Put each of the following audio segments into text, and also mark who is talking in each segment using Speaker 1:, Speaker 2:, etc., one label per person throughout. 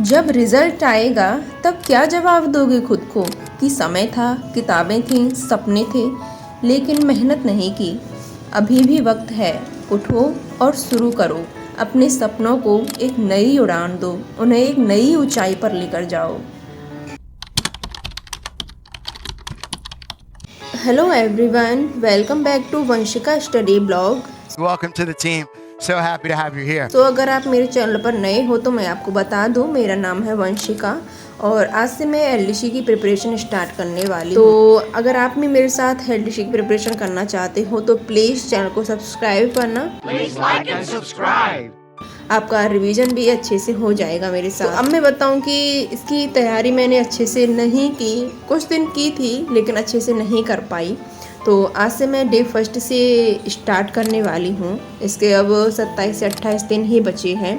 Speaker 1: जब रिजल्ट आएगा तब क्या जवाब दोगे खुद को कि समय था, किताबें थीं, सपने थे, लेकिन मेहनत नहीं की। अभी भी वक्त है, उठो और शुरू करो। अपने सपनों को एक नई उड़ान दो, उन्हें एक नई ऊंचाई पर लेकर जाओ। Hello everyone, welcome back to Vanshika study blog.
Speaker 2: Welcome to the team. So happy to have you here.
Speaker 1: तो अगर आप मेरे चैनल पर नए हो तो मैं आपको बता दूं, मेरा नाम है वंशिका और आज से मैं एलडीसी की प्रिपरेशन स्टार्ट करने वाली हूँ। तो अगर आप भी मेरे साथ एलडीसी की प्रिपरेशन करना चाहते हो तो प्लीज़ चैनल को सब्सक्राइब करना।
Speaker 2: Please like and subscribe.
Speaker 1: आपका रिवीजन भी अच्छे से हो जाएगा मेरे साथ। तो अब मैं बताऊं कि इसकी तैयारी मैंने अच्छे से नहीं की, कुछ दिन की थी लेकिन अच्छे से नहीं कर पाई। तो आज से मैं डे फर्स्ट से स्टार्ट करने वाली हूँ। इसके अब 27 से 28 दिन ही बचे हैं,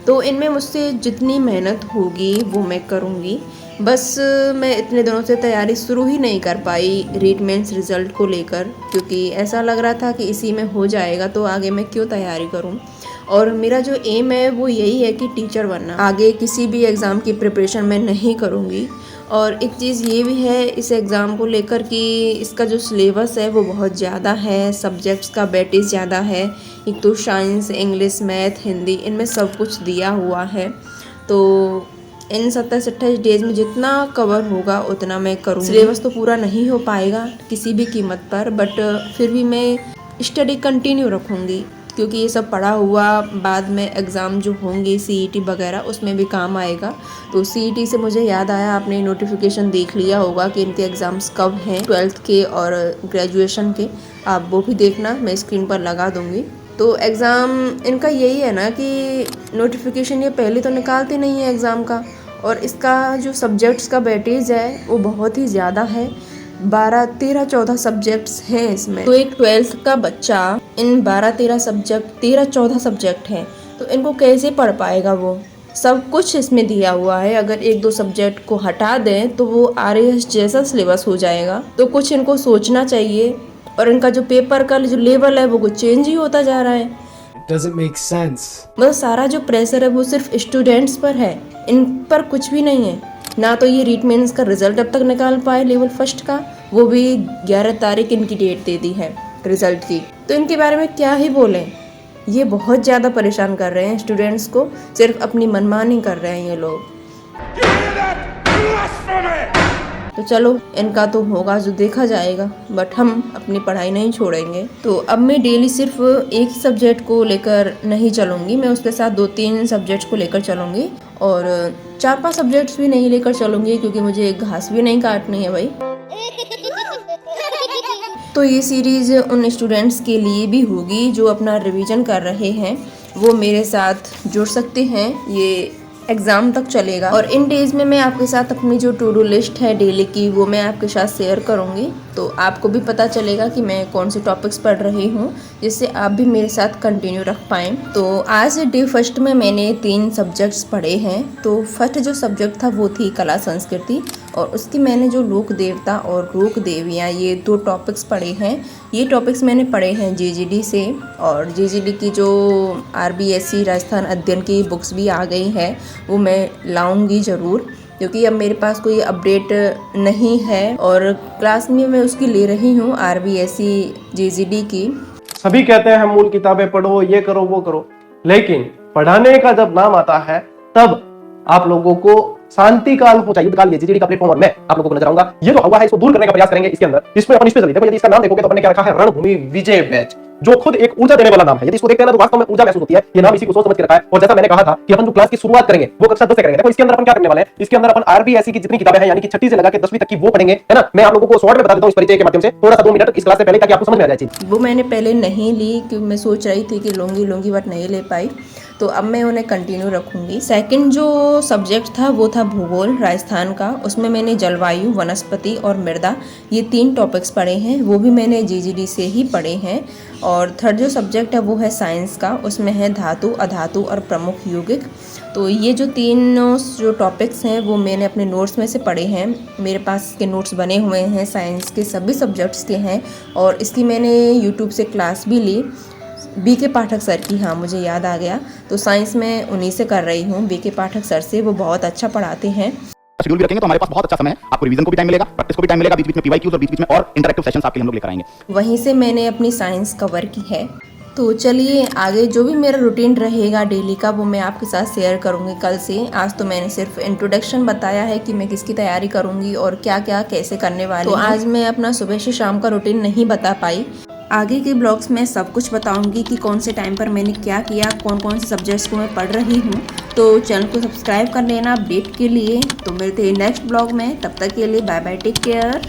Speaker 1: तो इनमें मुझसे जितनी मेहनत होगी वो मैं करूँगी। बस मैं इतने दिनों से तैयारी शुरू ही नहीं कर पाई रीट मेंस रिज़ल्ट को लेकर, क्योंकि ऐसा लग रहा था कि इसी में हो जाएगा तो आगे मैं क्यों तैयारी करूँ। और मेरा जो एम है वो यही है कि टीचर बनना। आगे किसी भी एग्ज़ाम की प्रिपरेशन मैं नहीं करूँगी। और एक चीज़ ये भी है इस एग्ज़ाम को लेकर कि इसका जो सिलेबस है वो बहुत ज़्यादा है, सब्जेक्ट्स का वेटेज ज़्यादा है। एक तो साइंस, इंग्लिश, मैथ, हिंदी, इनमें सब कुछ दिया हुआ है। तो इन 27-28 डेज में जितना कवर होगा उतना मैं करूँ। सिलेबस तो पूरा नहीं हो पाएगा किसी भी कीमत पर, बट फिर भी मैं स्टडी कंटिन्यू रखूँगी, क्योंकि ये सब पढ़ा हुआ बाद में एग्ज़ाम जो होंगे सीईटी वगैरह उसमें भी काम आएगा। तो सीईटी से मुझे याद आया, आपने नोटिफिकेशन देख लिया होगा कि इनके एग्ज़ाम्स कब हैं, 12th के और ग्रेजुएशन के। आप वो भी देखना, मैं स्क्रीन पर लगा दूँगी। तो एग्ज़ाम इनका यही है ना कि नोटिफिकेशन ये पहले तो निकालते नहीं है एग्ज़ाम का, और इसका जो सब्जेक्ट्स का वेटेज है वो बहुत ही ज़्यादा है। 12, 13, 14 सब्जेक्ट्स हैं इसमें। तो एक 12th का बच्चा इन 12, 13 सब्जेक्ट, 13, 14 सब्जेक्ट हैं, तो इनको कैसे पढ़ पाएगा। वो सब कुछ इसमें दिया हुआ है। अगर एक दो सब्जेक्ट को हटा दें तो वो आरएएस जैसा सिलेबस हो जाएगा। तो कुछ इनको सोचना चाहिए, और इनका जो पेपर का जो लेवल है वो कुछ चेंज ही होता जा रहा है।
Speaker 3: Doesn't make sense.
Speaker 1: मतलब सारा जो प्रेशर है वो सिर्फ स्टूडेंट्स पर है, इन पर कुछ भी नहीं है। ना तो ये रीट मेंस का रिजल्ट अब तक निकाल पाए लेवल फर्स्ट का, वो भी 11 तारीख इनकी डेट दे दी है रिजल्ट की। तो इनके बारे में क्या ही बोलें, ये बहुत ज़्यादा परेशान कर रहे हैं स्टूडेंट्स को, सिर्फ अपनी मनमानी कर रहे हैं ये लोग। तो चलो इनका तो होगा जो देखा जाएगा, बट हम अपनी पढ़ाई नहीं छोड़ेंगे। तो अब मैं डेली सिर्फ एक ही सब्जेक्ट को लेकर नहीं चलूँगी, मैं उसके साथ 2-3 सब्जेक्ट्स को लेकर चलूँगी, और 4-5 सब्जेक्ट्स भी नहीं लेकर चलूँगी, क्योंकि मुझे घास भी नहीं काटनी है भाई। तो ये सीरीज़ उन स्टूडेंट्स के लिए भी होगी जो अपना रिवीजन कर रहे हैं, वो मेरे साथ जुड़ सकते हैं। ये एग्ज़ाम तक चलेगा, और इन डेज़ में मैं आपके साथ अपनी जो टू डू लिस्ट है डेली की वो मैं आपके साथ शेयर करूँगी। तो आपको भी पता चलेगा कि मैं कौन से टॉपिक्स पढ़ रही हूँ, जिससे आप भी मेरे साथ कंटिन्यू रख पाएँ। तो आज डे फर्स्ट में मैंने 3 सब्जेक्ट्स पढ़े हैं। तो फर्स्ट जो सब्जेक्ट था वो थी कला संस्कृति, और उसकी मैंने जो लोक देवता और लोक देवियाँ, ये 2 टॉपिक्स पढ़े हैं। ये टॉपिक्स मैंने पढ़े हैं जेजीडी से, और जेजीडी की जो आरबीएससी राजस्थान अध्ययन की बुक्स भी आ गई हैं, वो मैं लाऊंगी ज़रूर, क्योंकि अब मेरे पास कोई अपडेट नहीं है, और क्लास में मैं उसकी ले रही हूँ आरबीएससी जेजीडी की।
Speaker 3: सभी कहते हैं हम मूल किताबें पढ़ो, ये करो वो करो, लेकिन पढ़ाने का जब नाम आता है तब आप लोगों को शांति काल हो चाहिए। काल जेजीडी का प्लेटफॉर्म मैं आप लोगों को नजर आऊंगा। ये जो हुआ है इसको दूर करने का प्रयास करेंगे इसके अंदर, जिसमें अपन स्पेशली देखो, यदि इसका नाम देखोगे तो अपन ने क्या रखा है, रणभूमि विजय बैच, जो खुद एक ऊर्जा देने वाला नाम है। यदि इसको देखते हैं ना तो वास्तव में ऊर्जा महसूस होती है। ये नाम इसी को सोच समझ के रखा है। और जैसा मैंने कहा था कि अपन जो क्लास की शुरुआत करेंगे वो कक्षा 10 से करेंगे। देखो इसके अंदर अपन क्या करने वाले हैं, इसके अंदर अपन आरबीएससी की जितनी किताबें हैं, यानी कि 6ठी से लगा के 10वीं तक की वो पढ़ेंगे, है ना। मैं आप लोगों को शॉर्ट में बता देता हूं इस परिचय के माध्यम से, थोड़ा सा 2 मिनट इस क्लास से पहले, ताकि आपको समझ में आ जाए चीज।
Speaker 1: वो मैंने पहले नहीं ली, क्योंकि मैं सोच रही थी कि लूंगी बट नहीं ले पाई, तो अब मैं उन्हें कंटिन्यू रखूँगी। सेकंड जो सब्जेक्ट था वो था भूगोल राजस्थान का। उसमें मैंने जलवायु, वनस्पति और मृदा, ये 3 टॉपिक्स पढ़े हैं, वो भी मैंने जीजीडी से ही पढ़े हैं। और थर्ड जो सब्जेक्ट है वो है साइंस का, उसमें है धातु, अधातु और प्रमुख यौगिक। तो ये जो 3 जो टॉपिक्स हैं वो मैंने अपने नोट्स में से पढ़े हैं। मेरे पास के नोट्स बने हुए हैं, साइंस के सभी सब्जेक्ट्स के हैं, और इसकी मैंने यूट्यूब से क्लास भी ली। बीके पाठक सर की, हाँ मुझे याद आ गया। तो साइंस में उन्हीं से कर रही हूँ, बीके पाठक सर से। वो बहुत अच्छा पढ़ाते हैं।
Speaker 4: शेड्यूल भी रखेंगे तो हमारे पास बहुत अच्छा समय है। आपको रिवीजन को भी टाइम मिलेगा, प्रैक्टिस को भी टाइम मिलेगा, बीच बीच में पीवाईक्यूज और बीच बीच में और इंटरैक्टिव सेशंस आपके लिए हम लोग लेकर आएंगे।
Speaker 1: वहीं से मैंने अपनी साइंस कवर की है। तो चलिए आगे जो भी मेरा रूटीन रहेगा डेली का वो मैं आपके साथ शेयर करूंगी कल से। आज तो मैंने सिर्फ इंट्रोडक्शन बताया है कि मैं किसकी तैयारी करूंगी और क्या क्या कैसे करने वाली हूँ। तो आज मैं अपना सुबह से शाम का रूटीन नहीं बता पाई। आगे के ब्लॉग्स में सब कुछ बताऊंगी कि कौन से टाइम पर मैंने क्या किया, कौन कौन से सब्जेक्ट्स को मैं पढ़ रही हूँ। तो चैनल को सब्सक्राइब कर लेना अपडेट के लिए। तो मिलते हैं नेक्स्ट ब्लॉग में, तब तक के लिए बाय बाय, टेक केयर।